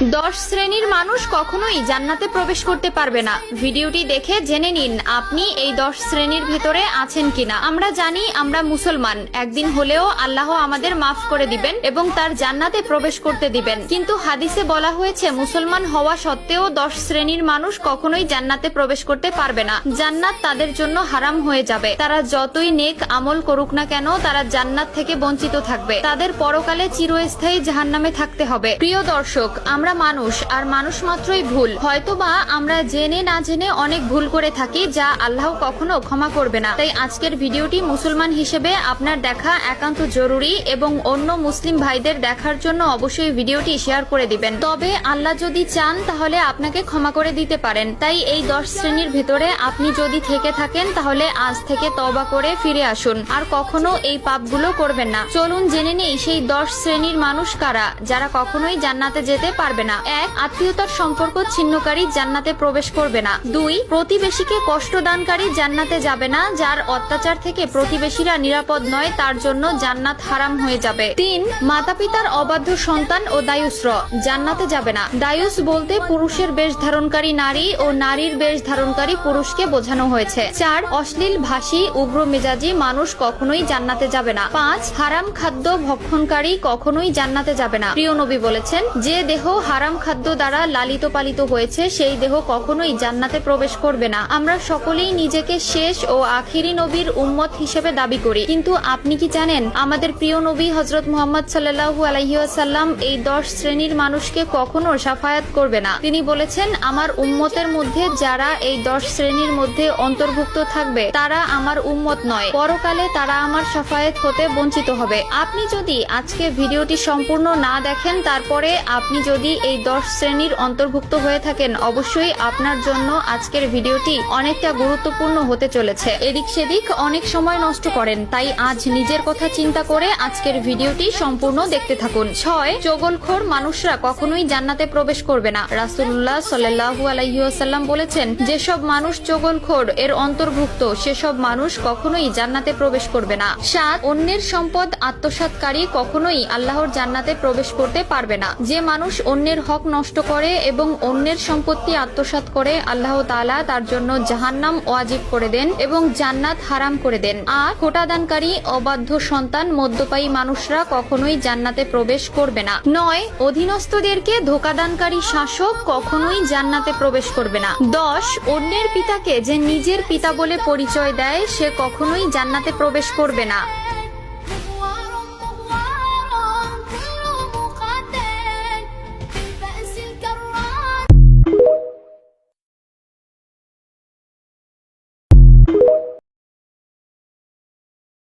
10 শ্রেণীর মানুষ কখনোই জান্নাতে প্রবেশ করতে পারবে না। ভিডিওটি দেখে জেনে নিন আপনি এই 10 শ্রেণীর ভেতরে আছেন কিনা। আমরা জানি আমরা মুসলমান, একদিন হলেও আল্লাহ আমাদের মাফ করে দিবেন এবং তার জান্নাতে প্রবেশ করতে দিবেন, কিন্তু হাদিসে বলা হয়েছে মুসলমান হওয়া সত্ত্বেও 10 শ্রেণীর মানুষ কখনোই জান্নাতে প্রবেশ করতে পারবে না। জান্নাত তাদের জন্য হারাম হয়ে যাবে। তারা যতই নেক আমল করুক না কেন তারা জান্নাত থেকে বঞ্চিত থাকবে। তাদের পরকালে চিরস্থায়ী জাহান্নামে থাকতে হবে। প্রিয় দর্শক, আমরা মানুষ, আর মানুষ মাত্রই ভুল। হয়তোবা আমরা জেনে না জেনে অনেক ভুল করে থাকি, যা আল্লাহ কখনো ক্ষমা করবে না। তাই আজকের ভিডিওটি মুসলমান হিসেবে আপনার দেখা একান্ত জরুরি এবং অন্য মুসলিম ভাইদের দেখার জন্য অবশ্যই ভিডিওটি শেয়ার করে দিবেন। তবে আল্লাহ যদি চান তাহলে আপনাকে ক্ষমা করে দিতে পারেন। তাই এই 10 শ্রেণীর ভেতরে আপনি যদি থেকে থাকেন তাহলে আজ থেকে তওবা করে ফিরে আসুন, আর কখনো এই পাপগুলো করবেন না। চলুন জেনে নেই সেই 10 শ্রেণীর মানুষ কারা, যারা কখনোই জান্নাতে যেতে পারবে না। 1. আত্মীয়তার সম্পর্ক ছিন্নকারী জান্নাতে প্রবেশ করবে না। 2. প্রতিবেশীকে কষ্ট দানকারী জান্নাতে যাবে না। যার অত্যাচার থেকে প্রতিবেশীরা নিরাপদ নয় তার জন্য জান্নাত হারাম হয়ে যাবে। 3. মাতা পিতার অবাধ্য সন্তান ও দায়ুসর জান্নাতে যাবে না। দায়ুস বলতে পুরুষের বেশ ধারণকারী নারী ও নারীর বেশ ধারণকারী পুরুষকে বোঝানো হয়েছে। 4. অশ্লীল ভাষী উগ্র মেজাজি মানুষ কখনোই জান্নাতে যাবে না। 5. হারাম খাদ্য ভক্ষণকারী কখনোই জান্নাতে যাবে না। প্রিয় নবী বলেছেন, যে দেহ হারাম খাদ্য দ্বারা লালিত পালিত হয়েছে সেই দেহ কখনোই জান্নাতে প্রবেশ করবে না। আমরা সকলেই নিজেকে শেষ ও আখিরি নবীর উম্মত হিসেবে দাবি করি, কিন্তু আপনি কি জানেন আমাদের প্রিয় নবী হযরত মুহাম্মদ সাল্লাল্লাহু আলাইহি ওয়াসাল্লাম এই 10 শ্রেণীর মানুষকে কখনো শাফায়াত করবে না। তিনি বলেছেন, আমার উম্মতের মধ্যে যারা এই 10 শ্রেণীর মধ্যে অন্তর্ভুক্ত থাকবে তারা আমার উম্মত নয়, পরকালে তারা আমার শাফায়াত হতে বঞ্চিত হবে। আপনি যদি আজকে ভিডিওটি সম্পূর্ণ না দেখেন, তারপরে আপনি যদি এই 10 শ্রেণীর অন্তর্ভুক্ত হয়ে থাকেন, অবশ্যই আপনার জন্য আজকের ভিডিওটি অনেকটা গুরুত্বপূর্ণ হতে চলেছে। এদিক সেদিক অনেক সময় নষ্ট করেন, তাই আজ নিজের কথা চিন্তা করে আজকের ভিডিওটি সম্পূর্ণ দেখতে থাকুন। 6. চগলখোর মানুষরা কখনোই জান্নাতে প্রবেশ করবে না। রাসূলুল্লাহ সাল্লাল্লাহু আলাইহি ওয়াসাল্লাম বলেছেন, যেসব মানুষ চগলখোর এর অন্তর্ভুক্ত সেসব মানুষ কখনোই জান্নাতে প্রবেশ করবে না। 7. অন্যের সম্পদ আত্মসাৎকারী কখনোই আল্লাহর জান্নাতে প্রবেশ করতে পারবে না। যে মানুষ অন্যের হক নষ্ট করে এবং অন্যের সম্পত্তি আত্মসাৎ করে, আল্লাহ তাআলা তার জন্য জাহান্নাম ওয়াজিব করে দেন এবং জান্নাত হারাম করে দেন। আর খোটাদানকারী অবাধ্য সন্তান মদ্যপায়ী মানুষরা কখনোই জান্নাতে প্রবেশ করবে না। 9. অধীনস্থদেরকে ধোকাদানকারী শাসক কখনোই জান্নাতে প্রবেশ করবে না। 10. অন্যের পিতাকে যে নিজের পিতা বলে পরিচয় দেয় সে কখনোই জান্নাতে প্রবেশ করবে না।